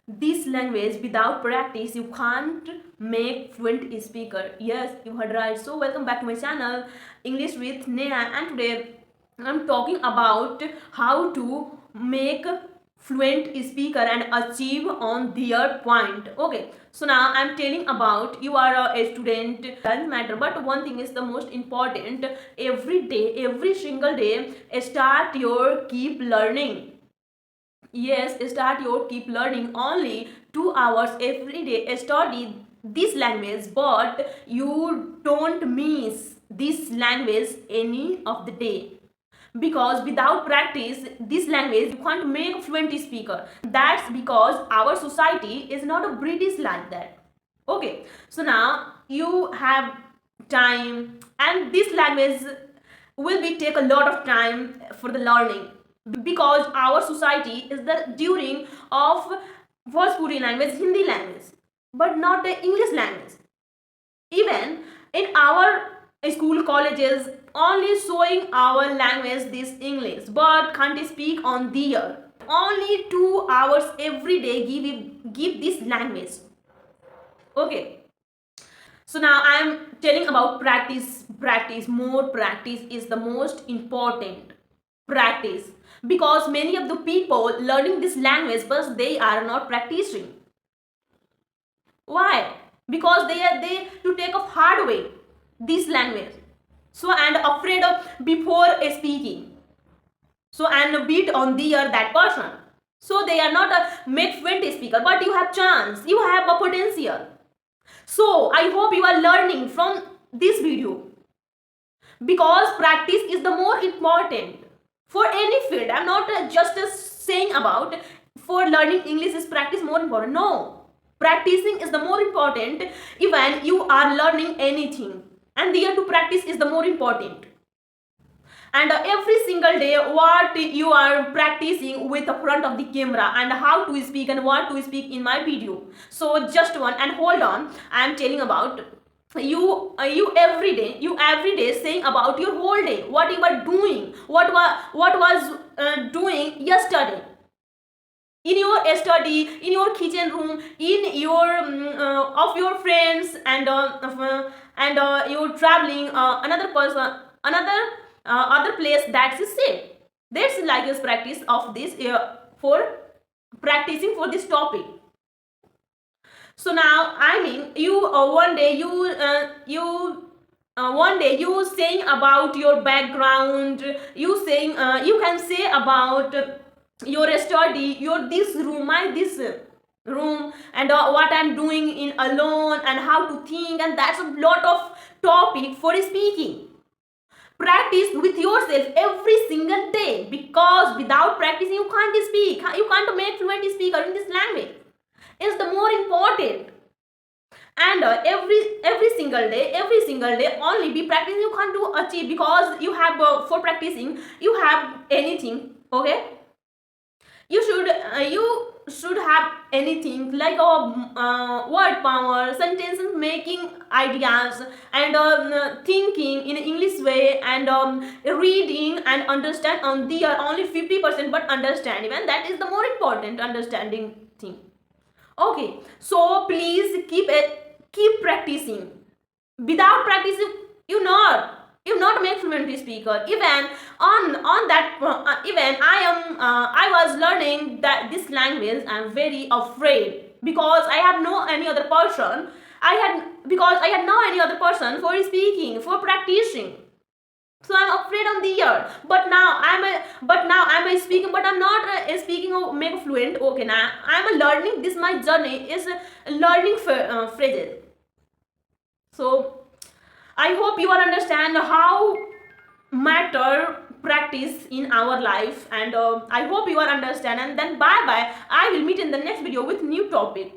this language without practice you can't make fluent speaker. Yes, you heard right. So welcome back to my channel English with Neha, and today I'm talking about how to make fluent speaker and achieve on their point. Okay, so now I'm telling about you are a student, doesn't matter, but one thing is the most important. Every day, every single day, start your keep learning. Yes, start your keep learning. Only 2 hours every day study this language, but you don't miss this language any of the day, because without practice this language you can't make a fluent speaker. That's because our society is not a British like that. Okay, so now you have time, and this language will be take a lot of time for the learning, because our society is the during of Bhojpuri language, Hindi language, but not the English language. Even in our school colleges only showing our language this English, but can't speak on their. Only 2 hours every day give this language. Okay, so now I am telling about practice. More practice is the most important. Practice, because many of the people learning this language but they are not practicing. Why? Because they to take a hard way this language, so and afraid of before speaking, so and beat on the that person, so they are not a make fluent speaker. But you have chance, you have a potential. So I hope you are learning from this video, because practice is the more important for any field. I'm not just saying about for learning English is practice more important. No, practicing is the more important. Even you are learning anything, and there to practice is the more important. And every single day what you are practicing with the front of the camera, and how to speak and what to speak in my video. So just one, and hold on, I am telling about you every day saying about your whole day, what you are doing, what was doing yesterday in your study, in your kitchen room, in your of your friends, and you're traveling another person, another other place. That's it. That's like this practice of this for practicing for this topic. So now I mean you one day you saying about your background, you saying you can say about your study, your this room, my this room, and what I'm doing in alone, and how to think, and that's a lot of topic for speaking. Practice with yourself every single day, because without practicing you can't speak, you can't make fluent speaker in this language. It's the more important. And every single day only be practicing, you can't do achieve, because you have for practicing you have anything. Okay, you should have anything like word power, sentences making ideas, and thinking in English way, and reading and understand on the only 50%, but understanding, and that is the more important understanding thing. Okay, so please keep practicing. Without practice you not make fluent speaker. Even on that even I was learning that this language, I'm very afraid, because I have no any other person. I had no any other person for speaking, for practicing. So I'm afraid on the year, but now I'm a speaking, but I'm not speaking or make fluent. Okay, now I'm a learning. This my journey is learning phrases. So I hope you will understand how matter practice in our life, and I hope you will understand. And then bye bye. I will meet in the next video with new topic.